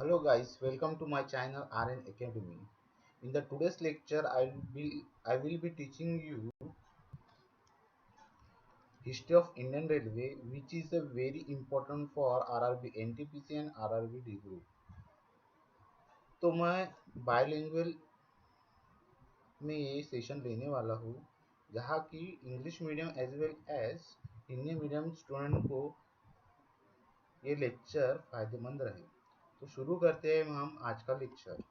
Hello guys, welcome to my channel RN Academy. In the today's lecture, I will be teaching you history of Indian Railway, which is a very important for RRB NTPC and RRB D group. तो मैं bilingual में ये session लेने वाला हूँ, जहाँ की English medium as well as Hindi medium student को ये लेक्चर फायदेमंद रहे। तो शुरू करते हैं हम आज का लेक्चर।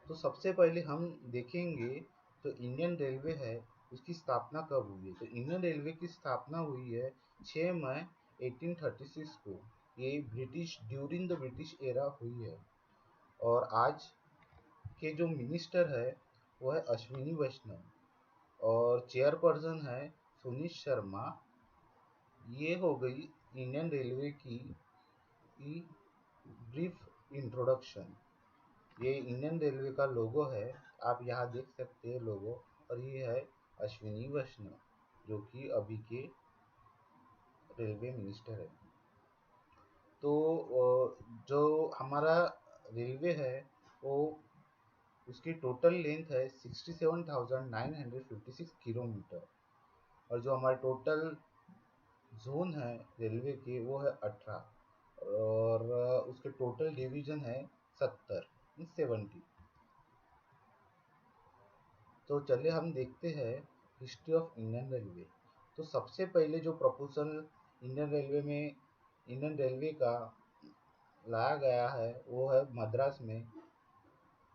तो सबसे पहले हम देखेंगे जो इंडियन रेलवे है उसकी स्थापना कब हुई है। तो इंडियन रेलवे की स्थापना हुई है 6 मई 1836 को। ये British during the British era हुई है। और आज के जो मिनिस्टर है वो है अश्विनी वैष्णव और चेयरपर्सन है सुनीत शर्मा। ये हो गई इंडियन रेलवे की ब्रीफ इंट्रोडक्शन। ये इंडियन रेलवे का लोगो है, आप यहाँ देख सकते हैं लोगो। और ये है अश्विनी वैष्णव जो कि अभी के रेलवे मिनिस्टर है। तो जो हमारा रेलवे है वो उसकी टोटल लेंथ है 67,956 किलोमीटर। और जो हमारे टोटल जोन है रेलवे के वो है 18। और उसके टोटल डिवीजन है 70। तो चलिए हम देखते हैं हिस्ट्री ऑफ इंडियन रेलवे। तो सबसे पहले जो प्रपोजल इंडियन रेलवे का लाया गया है वो है मद्रास में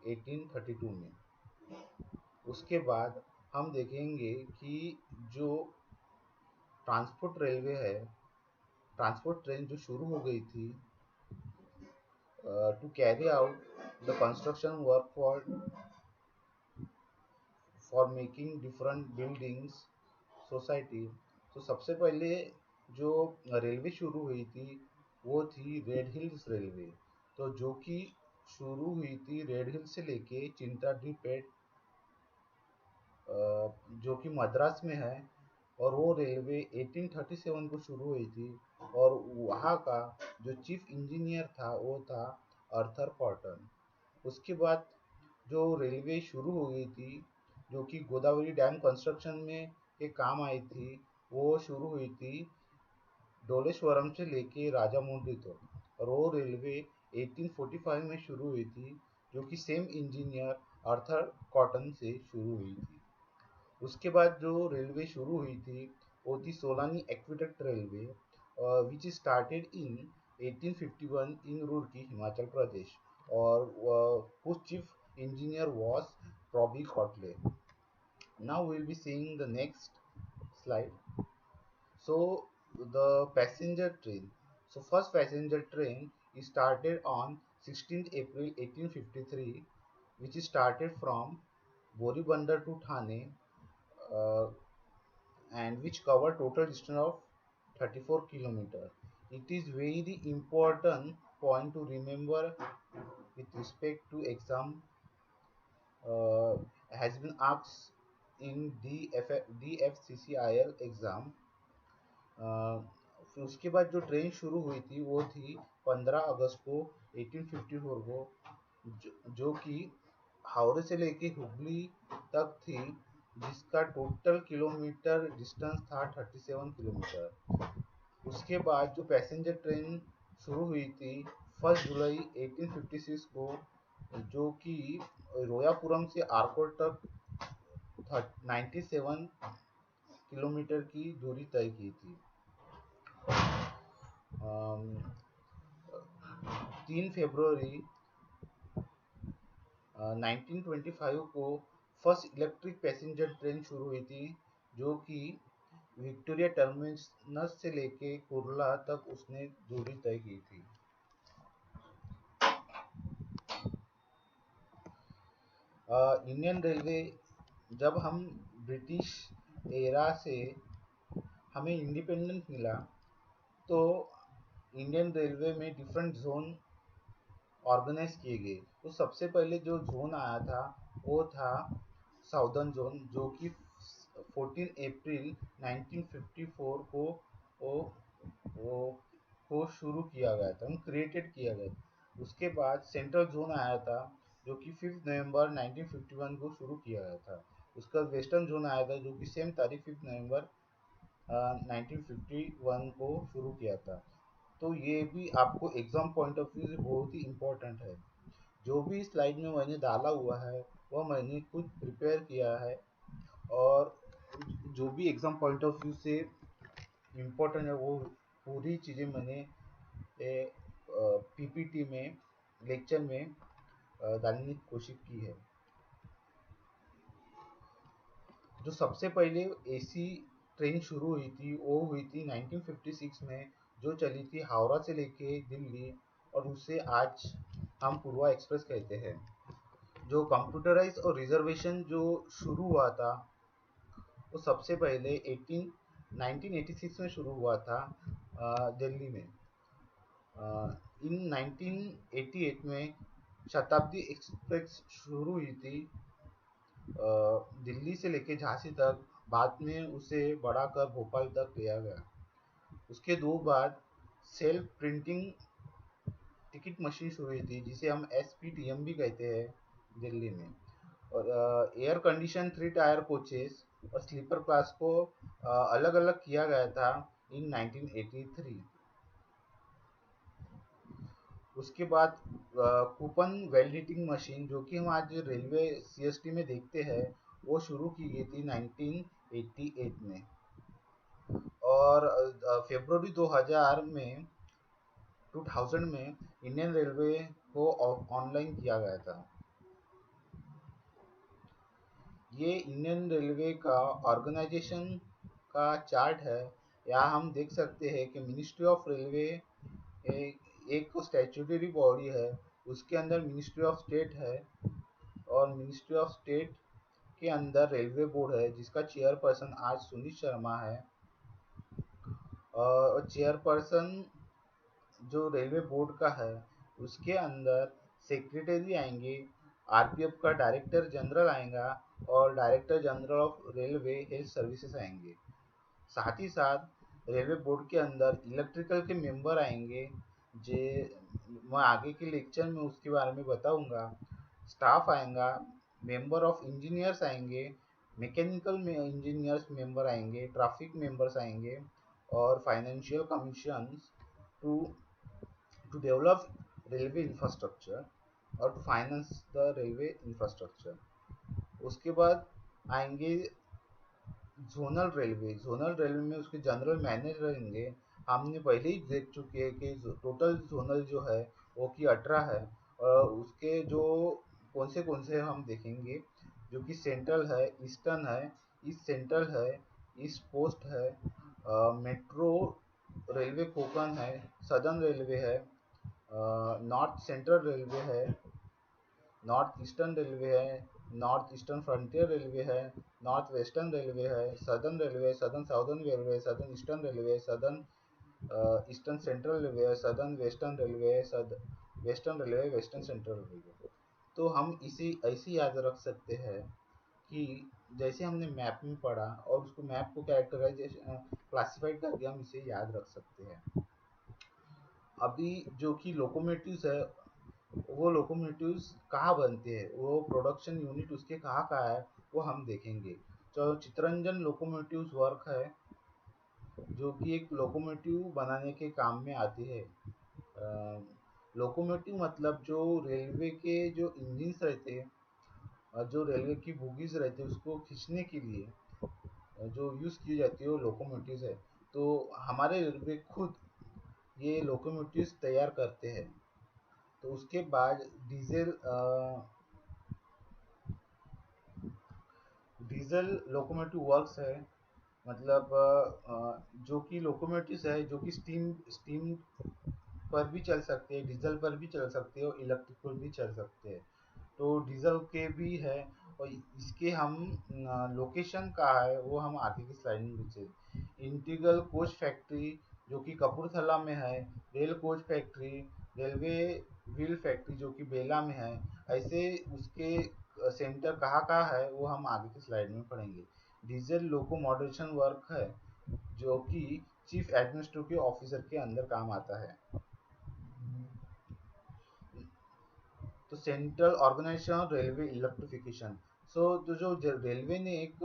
1832 में। उसके बाद हम देखेंगे कि जो ट्रांसपोर्ट रेलवे है, ट्रांसपोर्ट ट्रेन जो शुरू हो गई थी to carry out the construction work for making different buildings society. तो सबसे पहले जो रेलवे शुरू हुई थी वो थी रेड हिल्स रेलवे। तो जो कि शुरू हुई थी रेड हिल्स से लेके चिंताडीपेट जो कि मद्रास में है। और वो रेलवे 1837 को शुरू हुई थी। और वहाँ का जो चीफ इंजीनियर था वो था अर्थर कॉटन। उसके बाद जो रेलवे शुरू हो गई थी जो कि गोदावरी डैम कंस्ट्रक्शन में के काम आई थी, वो शुरू हुई थी डोलेश्वरम से लेके राजामुंड्री तक। और वो रेलवे 1845 में शुरू हुई थी जो कि सेम इंजीनियर अर्थर कॉटन से शुरू हुई थी। उसके बाद जो रेलवे शुरू हुई थी वो थी Solani aqueduct railway which started in 1851 इन रुड़की हिमाचल प्रदेश। और whose chief engineer was Robbie Cotley. Now we will be seeing the next slide. So the passenger train. So first passenger train is started on 16th April 1853, which is started from Boribandar to Thane, uh, and which covered total distance of 34 kilometer. It is very important point to remember with respect to exam, uh, has been asked in DFCCIL exam। फिर उसके बाद जो train शुरू हुई थी वो थी 15 अगस्त को 1854 को, जो कि हावड़े से लेके हुगली तक थी, जिसका टोटल किलोमीटर डिस्टेंस था 37 किलोमीटर। उसके बाद जो पैसेंजर ट्रेन शुरू हुई थी 1 जुलाई 1856 को, जो कि रोयापुरम से आरकोट तक 97 किलोमीटर की दूरी तय की थी। 3 फरवरी 1925 को फर्स्ट इलेक्ट्रिक पैसेंजर ट्रेन शुरू हुई थी, जो कि विक्टोरिया टर्मिनस से लेके कुर्ला तक उसने दूरी तय की थी। इंडियन रेलवे, जब हम ब्रिटिश एरा से हमें इंडिपेंडेंस मिला तो इंडियन रेलवे में डिफरेंट जोन ऑर्गेनाइज किए गए। तो सबसे पहले जो जोन आया था वो था साउदर्न जोन, जो कि 14 अप्रैल 1954 को वो वो को शुरू किया गया था, क्रिएटेड किया गया था। उसके बाद सेंट्रल जोन आया था जो कि 5 नवंबर 1951 को शुरू किया गया था। उसका वेस्टर्न जोन आया था जो कि सेम तारीख 5 नवंबर 1951 को शुरू किया था। तो ये भी आपको एग्जाम पॉइंट ऑफ व्यू से बहुत ही इम्पोर्टेंट है। जो भी स्लाइड में मैंने डाला हुआ है वह मैंने खुद प्रिपेयर किया है, और जो भी एग्जाम पॉइंट ऑफ व्यू से इम्पोर्टेंट है वो पूरी चीज़ें मैंने पीपीटी में, लेक्चर में डालने की कोशिश की है। जो सबसे पहले एसी ट्रेन शुरू हुई थी वो हुई थी 1956 में, जो चली थी हावड़ा से लेके दिल्ली, और उसे आज हम पूर्वा एक्सप्रेस कहते हैं। जो कंप्यूटराइज और रिजर्वेशन जो शुरू हुआ था वो सबसे पहले 1986 में शुरू हुआ था दिल्ली में। इन 1988 में शताब्दी एक्सप्रेस शुरू हुई थी दिल्ली से लेके झांसी तक। बाद में उसे बढ़ाकर भोपाल तक लिया गया। उसके दो बाद सेल्फ प्रिंटिंग टिकट मशीन शुरू हुई थी जिसे हम SPTM भी कहते हैं दिल्ली में। और एयर कंडीशन 3 टायर कोचेस और स्लीपर क्लास को अलग अलग किया गया था इन 1983। उसके बाद कूपन वैलिडेटिंग मशीन जो कि हम आज रेलवे CST में देखते हैं वो शुरू की गई थी 1988 में। और फरवरी 2000 में इंडियन रेलवे को ऑनलाइन किया गया था। ये इंडियन रेलवे का ऑर्गेनाइजेशन का चार्ट है। यहाँ हम देख सकते हैं कि मिनिस्ट्री ऑफ रेलवे एक स्टैट्यूटरी बॉडी है। उसके अंदर मिनिस्ट्री ऑफ स्टेट है, और मिनिस्ट्री ऑफ स्टेट के अंदर रेलवे बोर्ड है जिसका चेयरपर्सन आज सुनीत शर्मा है। और चेयरपर्सन जो रेलवे बोर्ड का है उसके अंदर सेक्रेटरी आएंगे, RPF का डायरेक्टर जनरल आएगा, और director general of railway health services आएंगे। साथ ही साथ रेलवे बोर्ड के अंदर इलेक्ट्रिकल के मेंबर आएंगे, जे मैं आगे के लेक्चर में उसके बारे में बताऊंगा। स्टाफ आएगा, मेंबर ऑफ इंजीनियर्स आएंगे, मैकेनिकल में इंजीनियर्स मेंबर आएंगे, ट्रैफिक मेंबर्स आएंगे, और financial commission to to develop railway infrastructure और to finance the railway infrastructure. उसके बाद आएंगे जोनल रेलवे में उसके जनरल मैनेजर रहेंगे। हमने पहले ही देख चुके हैं कि टोटल जोनल जो है वो कि 18 है, और उसके जो कौन से हम देखेंगे, जो कि सेंट्रल है, ईस्टर्न है, ईस्ट सेंट्रल है, ईस्ट कोस्ट है, मेट्रो रेलवे कोंकण है, सदर्न रेलवे है, नॉर्थ सेंट्रल रेलवे है, नॉर्थ ईस्टर्न रेलवे है, नॉर्थ ईस्टर्न फ्रंटियर रेलवे है, नॉर्थ वेस्टर्न रेलवे है, southern southern railway, southern eastern railway, southern eastern central railway, southern western railway, western railway, western central railway. तो हम इसे ऐसे याद रख सकते हैं कि जैसे हमने मैप में पढ़ा और उसको मैप को कैरेक्टराइजेशन क्लासिफाइड करके हम इसे याद रख सकते हैं। अभी जो कि लोकोमोटिव्स है वो लोकोमोटिव्स कहाँ बनते हैं, वो प्रोडक्शन यूनिट उसके कहाँ कहाँ है वो हम देखेंगे। तो चित्तरंजन लोकोमोटिव्स वर्क है जो कि एक लोकोमोटिव बनाने के काम में आती है। लोकोमोटिव मतलब जो रेलवे के जो इंजिन्स रहते हैं और जो रेलवे की बोगीज रहती है उसको खींचने के लिए जो यूज़ की जाती है वो लोकोमोटिव्स है। तो हमारे रेलवे खुद ये लोकोमोटिव्स तैयार करते हैं। तो उसके बाद डीजल लोकोमोटिव वर्क्स है। मतलब जो कि लोकोमोटिव्स है जो कि स्टीम स्टीम पर भी चल सकते हैं, डीजल पर भी चल सकते हैं, और इलेक्ट्रिक पर भी चल सकते हैं। तो डीजल के भी है, और इसके हम लोकेशन कहाँ है वो हम आगे की स्लाइड में देखें। इंटीग्रल कोच फैक्ट्री जो कि कपूरथला में है, rail coach factory, railway wheel factory जो कि बेला में है। ऐसे उसके सेंटर कहाँ कहाँ है वो हम आगे की स्लाइड में पढ़ेंगे। डीजल लोको मॉडरेशन वर्क है जो कि चीफ एडमिनिस्ट्रेटिव ऑफिसर के अंदर काम आता है। तो सेंट्रल ऑर्गेनाइजेशन रेलवे इलेक्ट्रिफिकेशन। सो तो जो रेलवे ने एक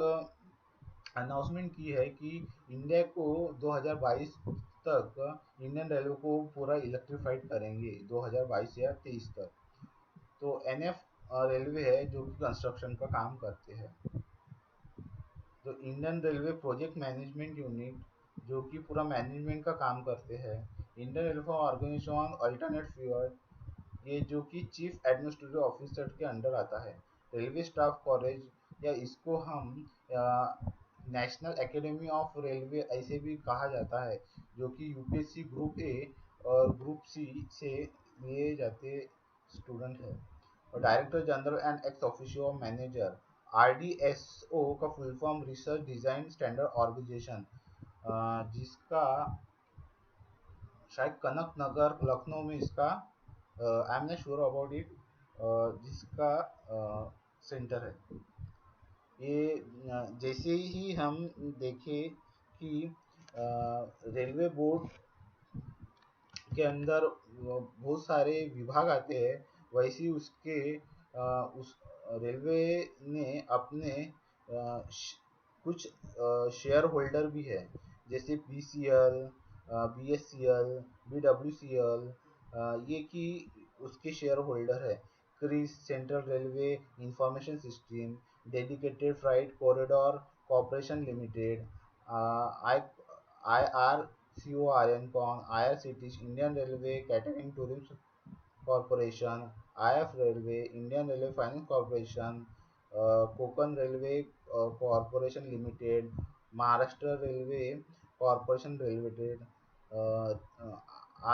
अनाउंसमेंट की है कि इंडिया को 2022 तक इंडियन रेलवे को पूरा इलेक्ट्रीफाइड करेंगे 2022 या 23 तक। तो एनएफ रेलवे है जो कि कंस्ट्रक्शन का काम करते हैं। तो Indian railway project management unit जो कि पूरा मैनेजमेंट का काम करते हैं। Indian railway organisation alternate fuel, ये जो कि चीफ एडमिनिस्ट्रेटिव ऑफिसर के अंडर आता है। रेलवे स्टाफ कॉलेज या इसको हम नेशनल एकेडमी ऑफ रेलवे ऐसे भी कहा जाता है, जो कि यूपीएससी ग्रुप ए और ग्रुप सी से लिए जाते स्टूडेंट है। और director general and ex officio manager, RDSO का full form research design standard organisation, जिसका शायद कनक नगर लखनऊ में इसका I am not sure about it, जिसका सेंटर है। ये जैसे ही हम देखें कि रेलवे बोर्ड के अंदर बहुत सारे विभाग आते हैं, वैसे ही उसके उस रेलवे ने अपने कुछ शेयर होल्डर भी है, जैसे पीसीएल, बीएससीएल, बीडब्ल्यूसीएल, ये कि उसके शेयर होल्डर है। CRIS central railway information system, dedicated freight corridor corporation limited, I IRCORN, IRCTC, Indian Railway Catering Tourism Corporation, IF Railway, Indian Railway Finance Corporation, Konkan Railway Corporation Limited, Maharashtra Railway Corporation Limited,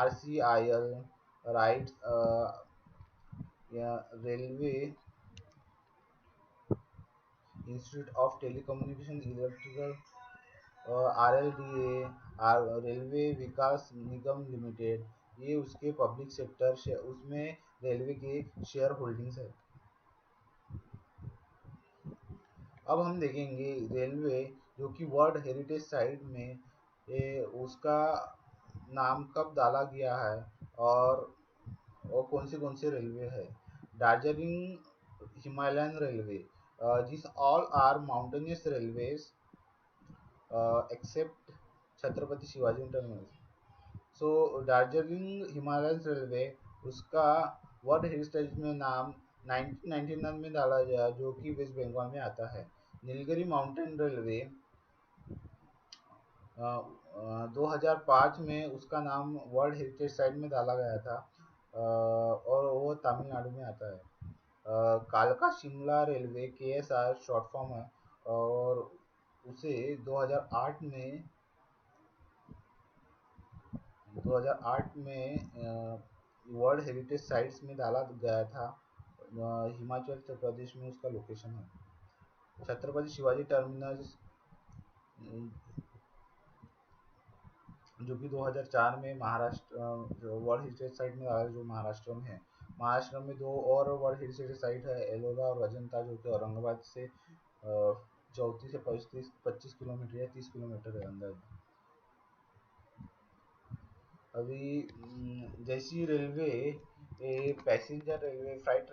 RCIL, Right, yeah, Railway Institute of Telecommunication Electrical, RLDA, railway Vikas Nigam limited, ये उसके public sector उसमें railway के share holdings है। अब हम देखेंगे railway जो कि वर्ल्ड हेरिटेज साइट में उसका नाम कब डाला गया है, और कौन से रेलवे है। दार्जिलिंग हिमालयन रेलवे, जिस all are mountainous railways except Chhatrapati Shivaji terminus. So Darjeeling Himalayan railway, उसका वर्ल्ड हेरिटेज में नाम 1999 में डाला गया, जो कि वेस्ट बंगाल में आता है। नीलगिरी माउंटेन रेलवे 2005 में उसका नाम वर्ल्ड हेरिटेज साइट में डाला गया था, और वो तमिलनाडु में आता है। कालका Shimla railway KSR short form है, और उसे 2008 में वर्ल्ड हेरिटेज साइट्स में डाला गया था। हिमाचल प्रदेश में उसका लोकेशन है। छत्रपति शिवाजी टर्मिनस जो कि 2004 में महाराष्ट्र वर्ल्ड हेरिटेज साइट में डाला, जो महाराष्ट्र में है। महाराष्ट्र में दो और वर्ल्ड हेरिटेज साइट है, एलोरा और अजंता, जो कि औरंगाबाद से 34 से 25 किलोमीटर या 30 किलोमीटर है अंदर। अभी जैसी railway passenger railway flight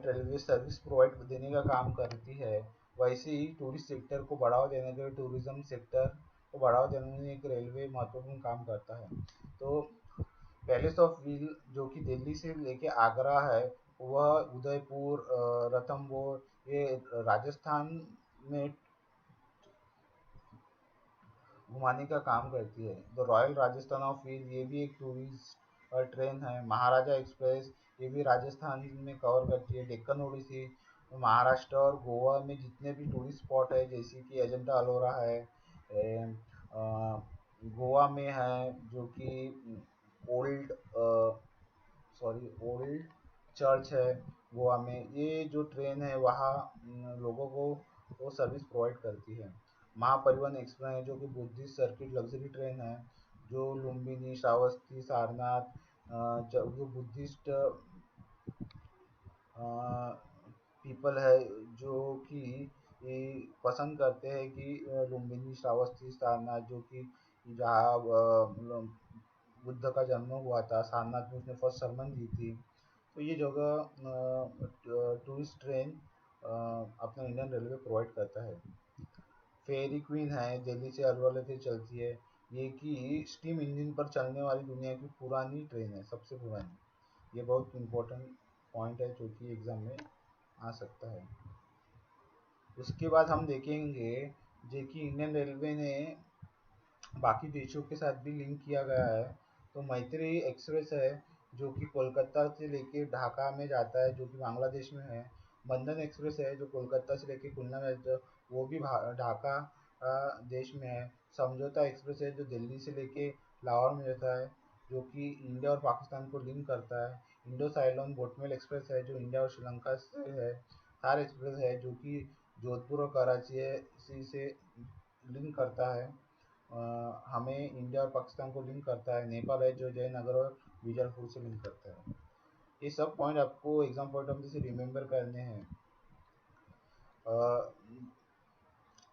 railway service provide देने का काम करती है, वैसे ही टूरिस्ट सेक्टर को बढ़ावा देने के लिए, टूरिज्म सेक्टर को बढ़ावा देने में एक रेलवे महत्वपूर्ण काम करता है। तो पैलेस ऑफ व्हील जो कि दिल्ली से लेके आगरा है, वह उदयपुर, रणथंभौर, ये राजस्थान में घुमाने का काम करती है। The royal Rajasthan of wheel, ये भी एक टूरिस्ट ट्रेन है। महाराजा एक्सप्रेस, ये भी राजस्थान में कवर करती है। डेक्कन ओडिसी, महाराष्ट्र और गोवा में जितने भी टूरिस्ट स्पॉट है, जैसे कि अजंता अलोरा है, गोवा में है, जो कि ओल्ड ओल्ड चर्च है गोवा में। ये जो ट्रेन है वहाँ लोगों को वो सर्विस प्रोवाइड करती है। महापरिवहन एक्सप्रेस है, जो कि बुद्धिस्ट सर्किट लग्जरी ट्रेन है, जो लुम्बिनी, श्रावस्ती, सारनाथ, जो बुद्धिस्ट पीपल है, जो कि ये पसंद करते हैं कि लुम्बिनी श्रावस्ती सारनाथ, जो कि जहाँ बुद्ध का जन्म हुआ था, सारनाथ में उसने फर्स्ट सरमन दी थी। तो ये जगह टूरिस्ट ट्रेन अपना इंडियन रेलवे प्रोवाइड करता है। फेरी क्वीन है, दिल्ली से अलवर से चलती है। ये कि स्टीम इंजन पर चलने वाली दुनिया की पुरानी ट्रेन है, सबसे पुरानी। ये बहुत इम्पोर्टेंट पॉइंट है जो कि एग्जाम में आ सकता है। उसके बाद हम देखेंगे जो कि इंडियन रेलवे ने बाकी देशों के साथ भी लिंक किया गया है। तो मैत्री एक्सप्रेस है, जो कि कोलकाता से लेके ढाका में जाता है, जो कि बांग्लादेश में है। बंधन एक्सप्रेस है, जो कोलकाता से लेके खुलना में जाता है, वो भी ढाका देश में है। समझौता एक्सप्रेस है, जो दिल्ली से लेके लाहौर में जाता है, जो कि इंडिया और पाकिस्तान को लिंक करता है। इंडो साइलोन बोटमेल एक्सप्रेस है, जो इंडिया और श्रीलंका से है। थार एक्सप्रेस है, जो कि जोधपुर और कराची से लिंक करता है, हमें इंडिया और पाकिस्तान को लिंक करता है। नेपाल है, जो जयनगर और बीजापुर से लिंक करता है। ये सब पॉइंट आपको एग्जाम पॉइंट ऑफ व्यू से रिमेम्बर करने हैं।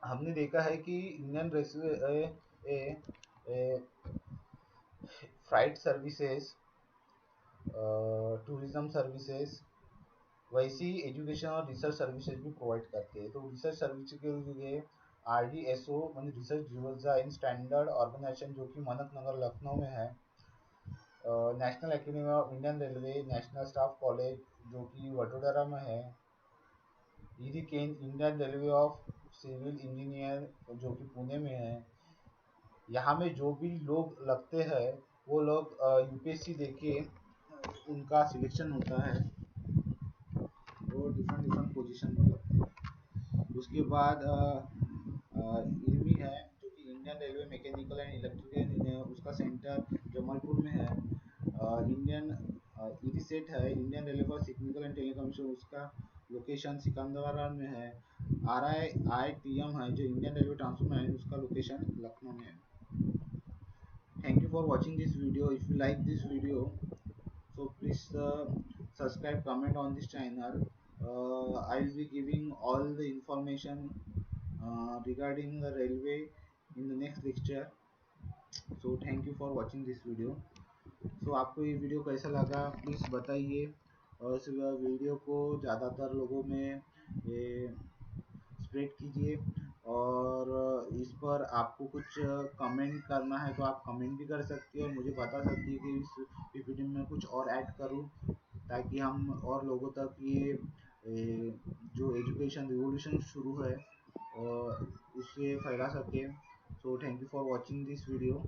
हमने देखा है कि Indian railway flight services, tourism services, वैसी एजुकेशन और रिसर्च सर्विसेज भी प्रोवाइड करते हैं। तो रिसर्च सर्विस के लिए RDSO मतलब रिसर्च डिजाइन स्टैंडर्ड ऑर्गेनाइजेशन, जो कि मनक नगर लखनऊ में है। National academy of Indian railway, national staff college, जो कि वडोदरा में है। केन Indian railway of civil engineer, जो कि पुणे में है। यहाँ में जो भी लोग लगते हैं वो लोग UPSC देके उनका सिलेक्शन होता है, वो डिफरेंट डिफरेंट पोजीशन में लगते हैं। उसके बाद इरमी है, जो कि Indian railway mechanical and electrical, उसका सेंटर जमालपुर में है। इंडियन इरिसेट है, Indian railway for technical and telecommunication, उसका लोकेशन सिकंदराबाद में है। RIITM है, जो इंडियन रेलवे ट्रांसपोर्ट है, उसका लोकेशन लखनऊ में है। Thank you for watching this video. If you like this video, so please subscribe, comment on this channel. I'll be giving all the information regarding the railway in the next lecture. So thank you for watching this video. So आपको ये video कैसा लगा please बताइए, और इस video को ज़्यादातर लोगों में स्प्रेड कीजिए। और इस पर आपको कुछ कमेंट करना है तो आप कमेंट भी कर सकती है और मुझे बता सकती है कि इस वीडियो में कुछ और ऐड करूं, ताकि हम और लोगों तक ये जो एजुकेशन रिवोल्यूशन शुरू है और उससे फैला सके। So thank you for watching this video.